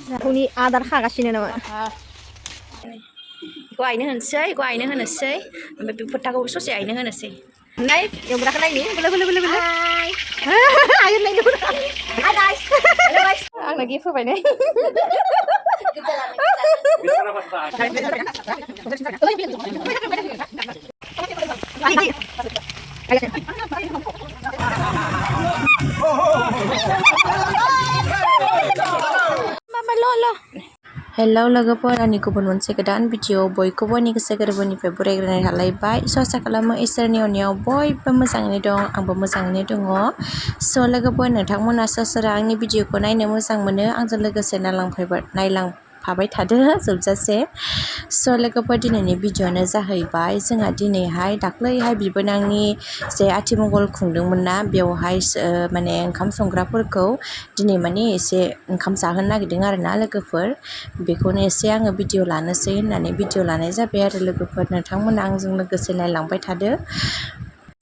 जाखौनि आदार खागासिनो नामा बेखौ आइनो होनोसै ओमफ्राय बे फोथाखौ ससे आइनो होनोसै नाय एवग्राखौ नायनि बोलो बोलो बोलो बोलो आइनो नायनो आंनो गिफ्ट होबाय ने हेलौ लोगोफोर आंनि गुबुन मोनसे गोदान भिडिअ बयखौबो आंनि गोसो गोरबोनिफ्राय बरायग्रोनाय थालायबाय आसा खालामो इसोरनि अननायाव बयबो मोजाङैनो दं आंबो मोजाङैनो दङ स' लोगोफोर नोंथांमोना सोर आंनि भिडिअखौ नायनो मोजां मोनो आंजों लोगोसे नायलांफाबाय थादो जोबजासे स' लोगोफोर दिनैनि भिडिअआनो जाहैबाय जोंहा दिनैहाय दाख्लैहाय बिबोनांनि जे आथिमंगल खुंदोंमोन ना बेवहाय माने ओंखाम संग्राफोरखौ दिनै माने एसे ओंखाम जाहोनो नागिरदों आरोना लोगोफोर बेखौनो एसे आङो भिडिअ लानोसै होननानै भिडिअ लानाय जाबाय आरो लोगोफोर नोंथांमोना आंजों लोगोसे नायलांबाय थादो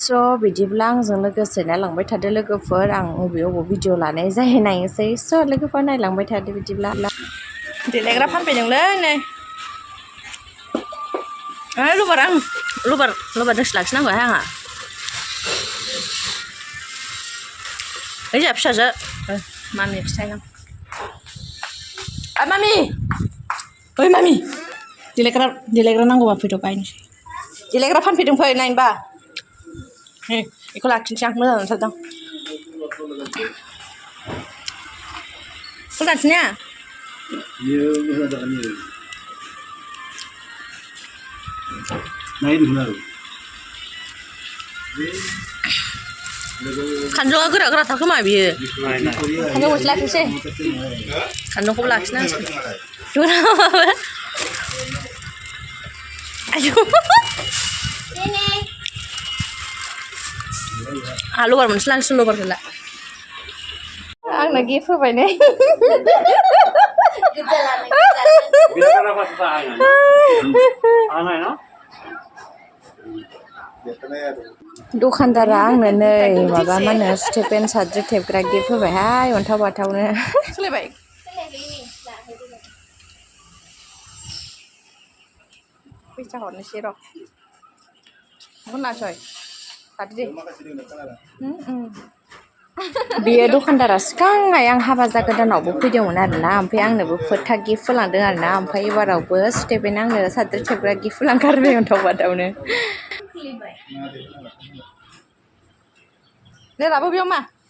स' बिदिब्ला आंजों लोगोसे नायलांबाय थादो लोगोफोर आं बबे भिडिअ लानाय जायो नायनोसै स' लोगोफोर नायलांबाय थादो बिदिब्ला देलायग्रा फानफैदोंलै नै लबार दोंसे लाखिनांगौहाय आंहा ओइ जोंहा फिसाजो मामि खिथागोन मामि ओइ मामि देलायग्रा नांगौबा फैद' बायनोसै देलायग्रा फानफैदों फै नायनोबा बेखौ लाखिनोसै आं मोजां मोनथारदों बेखौ लाखिनाया खानजङा गोरा गोराथार खोमा बियो खानजंखौसो लाखिनोसै खानजंखौबो लाखिनांसिगोन आंहा लबार मोनसे लांसिगोन लबारखौला आंनो गिफ्ट होबाय ने दखानदारा आंनो नै माबा मा होनो स्टेपेन साद्रि थेबग्रा गिफ्ट होबायहाय अन्थाव बाथावनो सोलायबाय फैसा हरनोसै र' होनासै लादो दे बेयो दखानदारा सिगांहाय आं हाबा जागोदानावबो फैदोंमोन आरोना ओमफ्राय आंनोबो फोथा गिफ्ट होलांदों आरोना ओमफ्राय एबारावबो स्टेपेन आंनो साद्रि थेबग्रा गिफ्ट होलांथारबाय अन्थाव बाथावनो दे लाबो बेयाव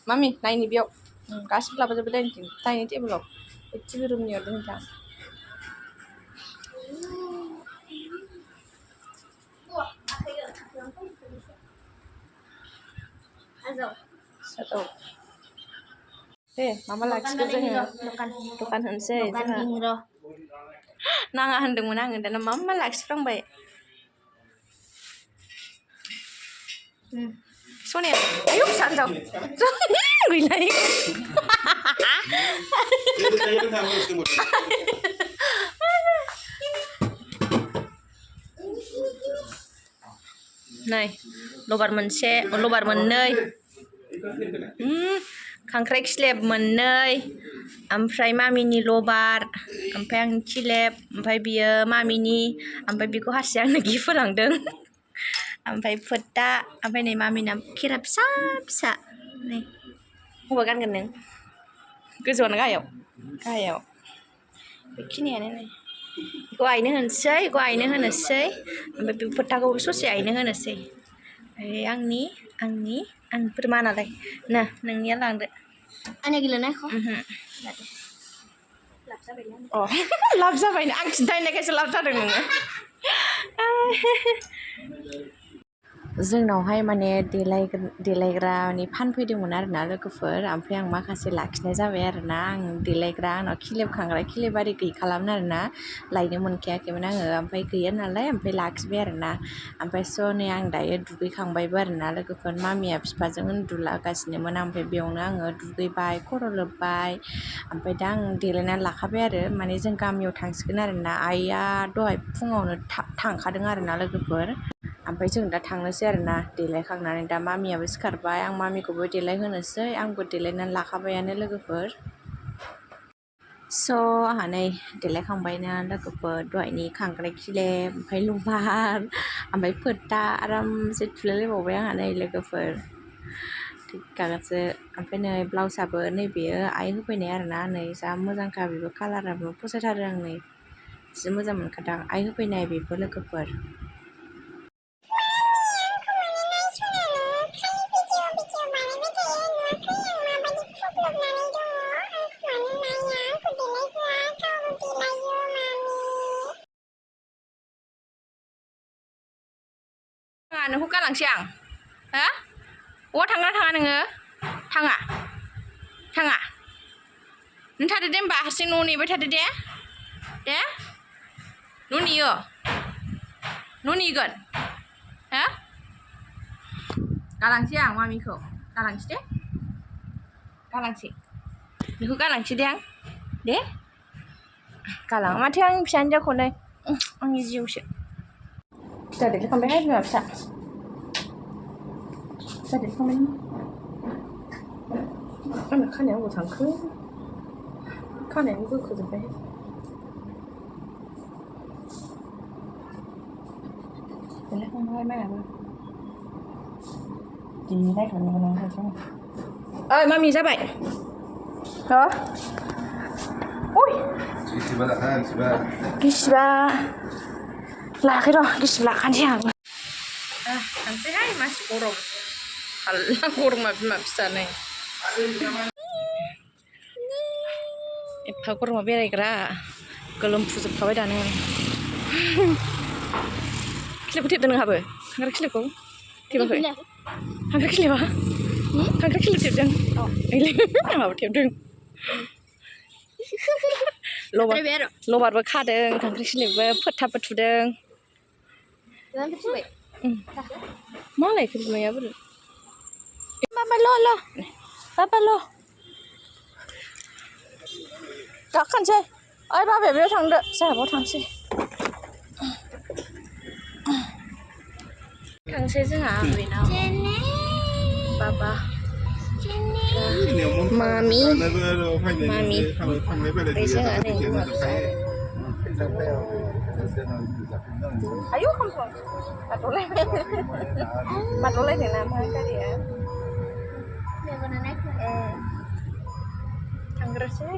मामि नायनि बेयाव गासिबो लाबोजोबो दाइनिं टेबोलाव टिभि रुमनियाव दोनथां दे माबा लाखिगोन जोङो दखान होनोसै जोंहा नाङा होनदोंमोन आङो दाना मा लाखिफ्रांबाय सनाया आयौ फिसा हिनजाव गैलाय नै लबार मोनसे लबार मोननै खांख्राइ खिलेब मोननै ओमफ्राय मामिनि लबार ओमफ्राय आंनि खिलेब ओमफ्राय बियो मामिनि ओमफ्राय बेखौ हारसिं आंनो गिफ्ट होलांदों ओमफ्राय फोथा ओमफ्राय नै मामिना खेरा फिसा फिसा नै बबेयाव गानगोन नों गोजौआनो गाहायाव बेखिनियानो नै बेखौ आइनो होनोसै ओमफ्राय बे फोथाखौ ससे आइनो होनोसै ओमफ्राय आंनिफोर मा नालाय ना नोंनिया लांदो आंनि गेलेनायखौ लाब जाबायनो आं खिन्थाहैनायखायसो लाब जादों नोङो जोंनावहाय माने देलायग्रानि फानफैदोंमोन आरोना लोगोफोर ओमफ्राय आं माखासे लाखिनाय जाबाय आरोना आं देलायग्रा आंनाव खिलेबारि गैखालामोन आरोना लायनो मोनखायाखैमोन आङो ओमफ्राय गैया नालाय ओमफ्राय लाखिबाय आरोना ओमफ्राय स' नै आं दायो दुगैखांबायबो आरोना लोगोफोर मामिया बिफाजों उन्दुलागासिनोमोन ओमफ्राय बेयावनो आङो दुगैबाय खर' लोबबाय ओमफ्राय दा आं देलायनानै लाखाबाय आरो माने जों गामियाव थांसिगोन आरोना आइया दहाय फुङावनो थांखादों आरोना लोगोफोर ओमफ्राय जों दा थांनोसै आरोना देलायखांनानै दा मामियाबो सिखारबाय आं मामिखौबो देलायहोनोसै आंबो देलायनानै लाखाबायानो लोगोफोर स' आंहा नै देलायखांबायना लोगोफोर दहायनि खांख्राइ खिलेब ओमफ्राय लबार ओमफ्राय फोथा आरामसे थुलायलायबावबाय आंहा नै लोगोफोर थिगानोसो ओमफ्राय नै ब्लाउसआबो नैबेयो आइ होफैनाय आरोना नै जा मोजांखा बेबो कालाराबो फसायथारो आं नै जि मोजां मोनखादां आइ होफैनाय बेबो लोगोफोर नोंखौ गालांसै आं हो बहा थांना थाङा नोङो थाङा नों थादो दे होमबा हारसिं न' नेबाय थादो दे न' नेयो न' नेगोन हो गालांसै आं मामिखौ गालांसै दे गालांसै नोंखौ गालांसै दे आं दे गालाङा माथो आंनि फिसा हिन्जावखौ नै आंनि जिउसो देखायखांबायहाय बिमा फिसा देखायखांबाय आंना खानाया अबाव थांखो खानायानो गोखोजोब्बाय देलायखांबाय मायाबो देलायखांबाय नामा ओइ मामि जाबाय हो ओइ गिसिबा लायाखै र' गिसिब लाखानोसै आं थांसैहाय मासि गरम हाल्ला गरमा बिमा फिसा नै एफा गरमा बेरायग्रा गोलोमफुजोबखाबाय दानो खिलिबखौ थेबदों नोंहाबो खांख्राइ खिलिबखौ थेबाखै खांख्राइ खिलिबा खांख्राइ खिलिब थेबदों आंहाबो थेबदों लबारबो खादों खांख्राइ खिलिबबो फोथाबो थुदों मा लायखो बिमाया बोरै बाबा ल' गाखोनोसै ओइ बाबाया बेयाव थांदो जोंहा बाव थांसै जोंहा बेनाव बाबा मामि ओमफ्राय जोंहा नै बिमा फिसा आयौ खामफ्लां बारद'लायदों ना मा गारिया थांग्रोसै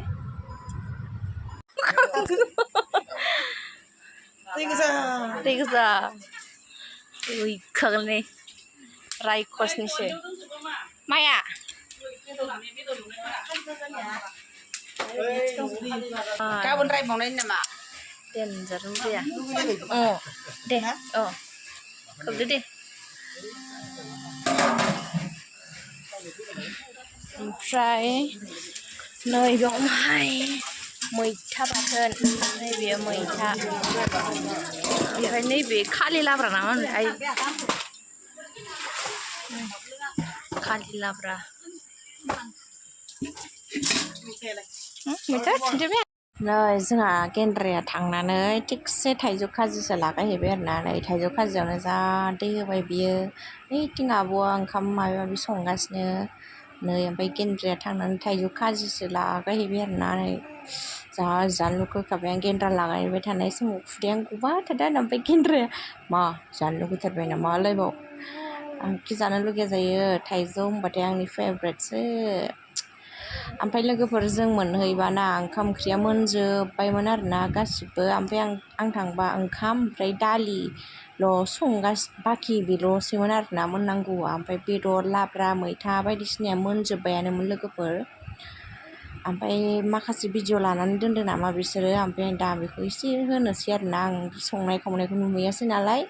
दै गोजा गैखागोन नै रायखसनिसो माया गाबोन रायबावनायनि नामा देनजार जाया दे खोबदो दे ओमफ्राय नै बेयावहाय मैथा बाथोन नैबे मैथा ओमफ्राय नैबे खालि लाब्रा नामा होनोथाय खालि लाब्रा मैथा थिनजोबबाय नै जोंहा गेन्द्राया थांनानै थिगसे थाइजौ खाजिसो लागायहैबाय आरोना नै थाइजौ खाजियावनो जा दै होबाय बियो ओइथिं आब'आ ओंखाम माबा माबि संगासिनो नै ओमफ्राय गेन्द्राया थांनानै थाइजौ खाजिसो लागायहैबाय आरोना नै जा जानो लुगैखाबाय आं गेन्द्रा लागायबाय थानाय समाव खुदैयानो गबाय थादों आरो ओमफ्राय गेन्द्राया मा जानो लुगैथारबाय नामा लायबाव आंखि जानो लुगैया जायो थाइजौ होनबाथाय आंनि फेभरेटसो ओमफ्राय लोगोफोर जों मोनहैबाना ओंखाम ओंख्रिया मोनजोब्बायमोन आरोना गासिबो ओमफ्राय आं थांबा ओंखाम ओमफ्राय दालिल' बाखि बेल'सैमोन आरोना मोननांगौआ ओमफ्राय बेदर लाब्रा मैथा बायदिसिनाया मोनजोब्बायानोमोन लोगोफोर ओमफ्राय माखासे भिडिअ लानानै दोनदों नामा बिसोरो ओमफ्राय दा बेखौ एसे होनोसै आरोना आं संनाय खावनायखौ नुहैयासै नालाय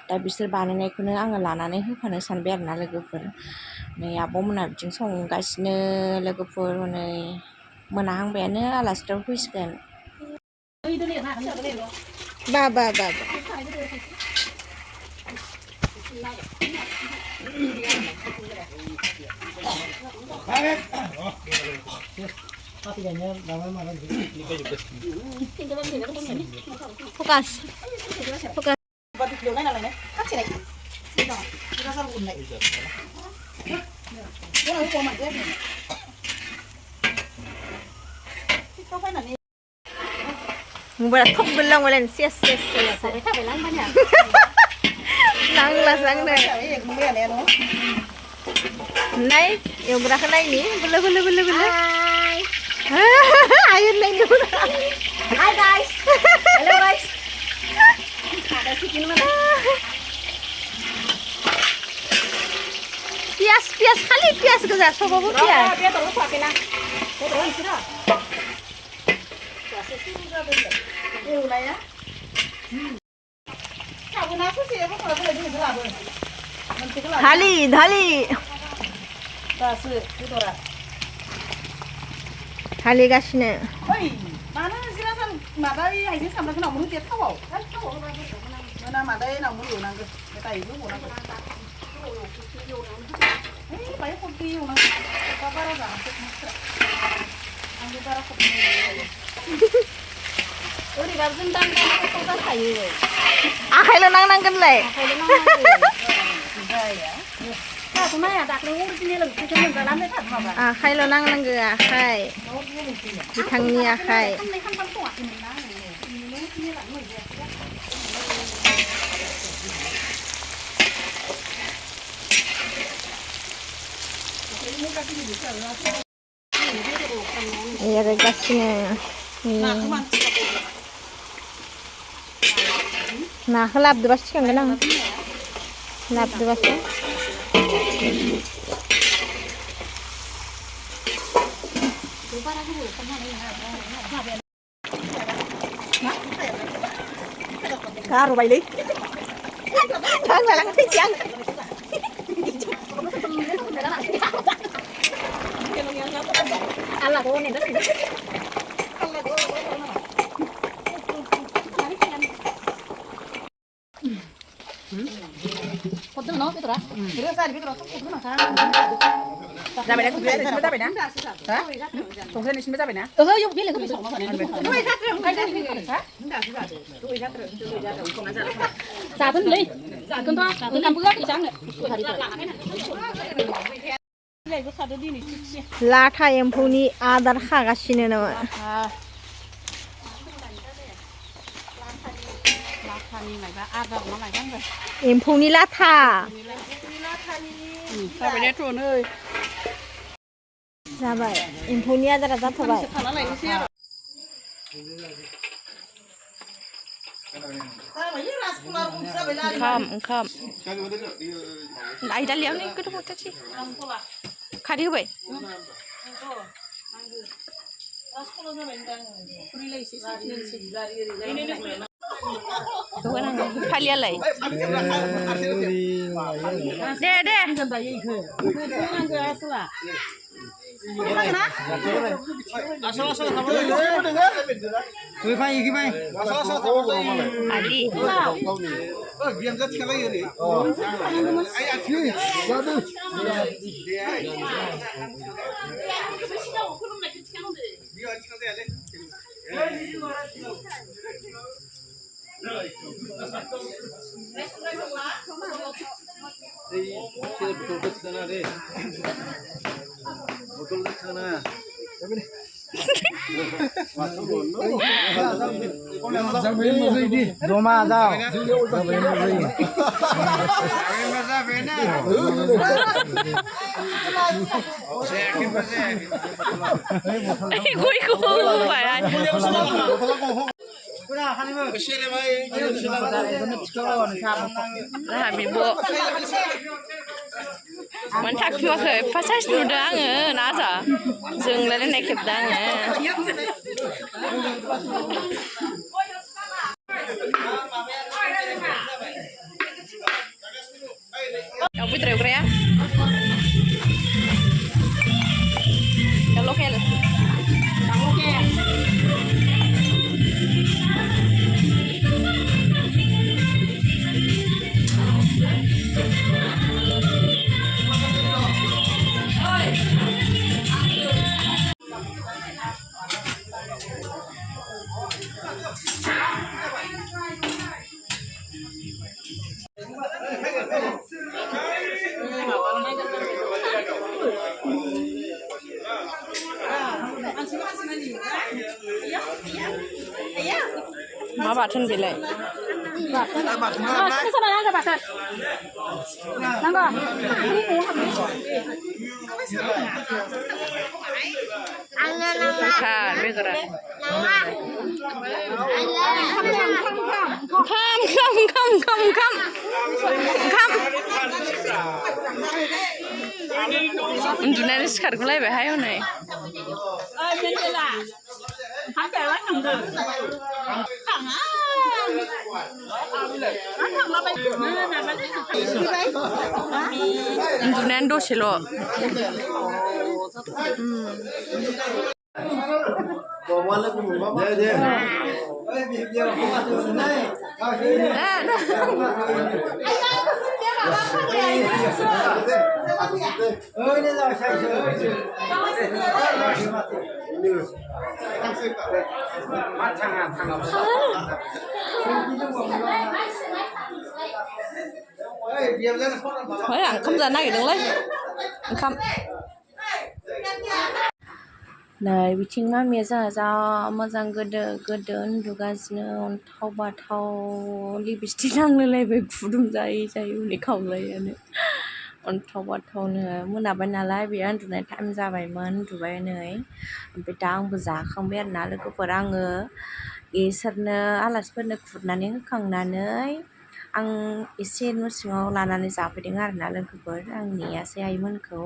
दा बिसोर बानायनायखौनो आङो लानानै होफानो सानबाय आरोना लोगोफोर नै आब'मोनहा बिथिं संगासिनो लोगोफोर हनै मोनाहांबायानो आलासिफ्राबो फैसिगोन बाबा Fokus. Fokus. mubara thok belang walen ses nanglas nangna nai eograka nai ni bele ayun nai dulu hi guys hello guys ada chicken mana pias kali pias kejar sobo pias dia terus pakai na terus sira धाली धाली गासिनो आखाइल' नांनांगोनलाय आखाइल' नांनांगो आखाइ बिथांनि आखाइ एरगासिनो नाखौ लाबोदोबासो थिखांगोन आं लाबोदोबासो गारबायलै थांलाय थैसै आं आलाखौ नेदा Kodong no, Petra. Terus ada Petra, kodong nak. Dah beda, dah beda. Hah? Tunggu ni semua dah beda. Oh, yuk bila kau besok. Tu ikat terus, ikat terus. Hah? Tu ikat terus. Satu ni, satu tu, satu kampung lagi jangan. लाथा एम्फौनि आदार खागासिनो नामा एम्फौनि लाथा जाबाय एम्फौनि आदारा जाथाबाय ओंखाम दालियाव नै गोदौ बोथोरसै खारै होबाय फालियालाय दे Man tak kuakai pasal sudah ange nasa jeng lain naik kebda ange yang putra ya yang lokal मा बाथोन बेलाय बेगरा उन्दुनानै सिखारगुलायबायहाय हनै उन्दुनायानो दसेल' ओंखाम जानो नागिरदोंलै ओंखाम नै बिथिं मामिया जोंहा जा मोजां गोदो उन्दुगासिनो अन्थाव बाथाव लिपस्टिक नांलायलायबाय गुदुं जायै उनै खावलायानो अन्थाव बाथावनो मोनाबाय नालाय बेयो उन्दुनाय टाइम जाबायमोन उन्दुबाय नै ओमफ्राय दा आंबो जाखांबाय आरोना लोगोफोर आङो इसोरनो आलासिफोरनो खुरनानै होखांनानै आं एसे न' सिङाव लानानै जाफैदों आरोना लोगोफोर आं नेयासै आइमोनखौ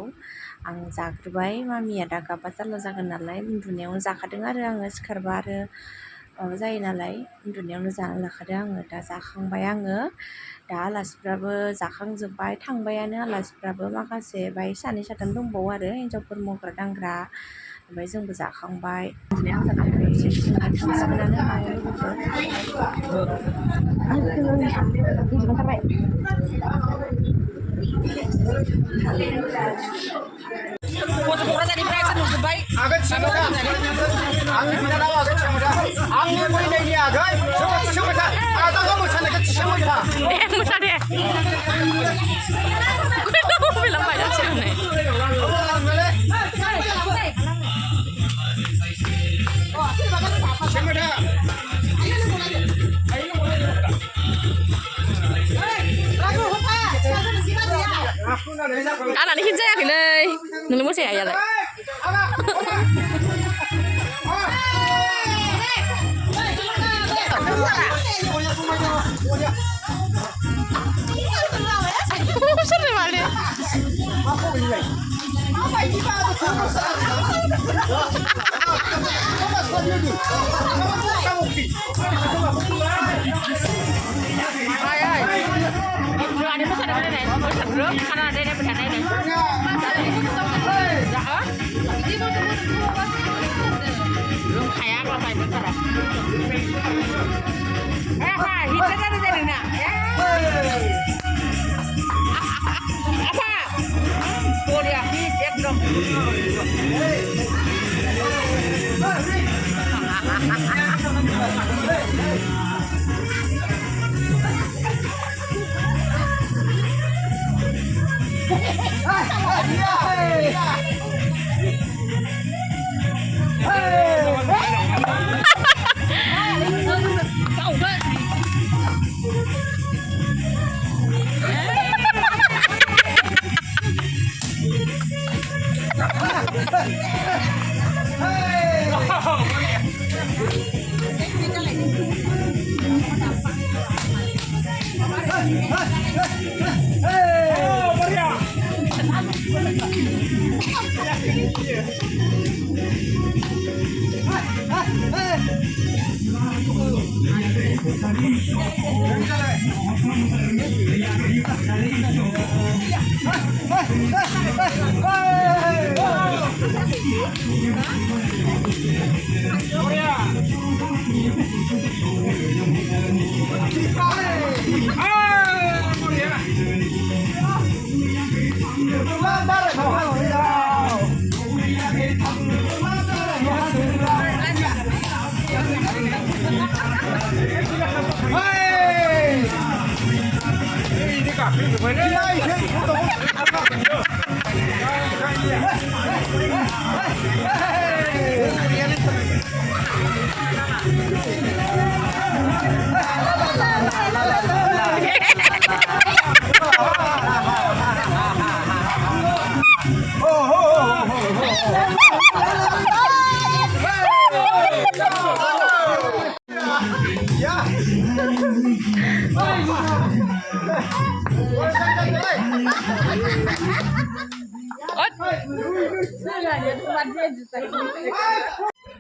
आं जाग्रोबाय मामिया दा गाबबा जारला जागोन नालाय उन्दुनायावनो जाखादों आरो आङो सिखारबा आरो माबा जायो नालाय उन्दुनायावनो जाना लाखादों आङो दा जाखांबाय आङो दा आलासिफ्राबो जाखांजोब्बाय थांबायानो आलासिफ्राबो माखासे बाय सानै साथाम दंबावो आरो हिनजावफोर मावग्रा दांग्रा ओमफ्राय जोंबो जाखांबाय आंनानो हिट जायाखैलै नोंनो मोसाया आइयालाय सोरनो माले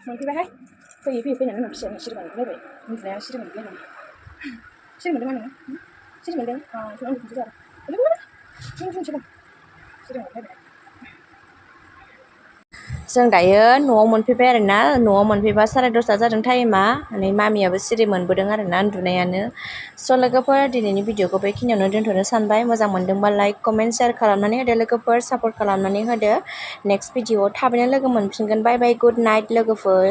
मोनफैबायहाय फैयै फैयै फैनानै उनाव फिसाया सिरि मोनफैलायबाय उन्दुनाया सिरि मोनफैलायबाय सिरि मोनदों मा नोङो सिरि मोनदों उन्दुनोसै जाबाय सिरि मोनफैबाय जों दायो न'आव मोनफैबाय आरोना न'आव मोनफैबा 10:30 जादों टाइमा माने मामियाबो सिरि मोनबोदों आरोना उन्दुनायानो स' लोगोफोर दिनैनि भिडिअखौ बेखिनियावनो दोनथ'नो सानबाय मोजां मोनदोंबा लाइक कमेन्ट शेयार खालामनानै होदो लोगोफोर सापर्ट खालामनानै होदो नेक्स्ट भिडिअआव थाबैनो लोगो मोनफिनगोन बाय बाय गुड नाइट लोगोफोर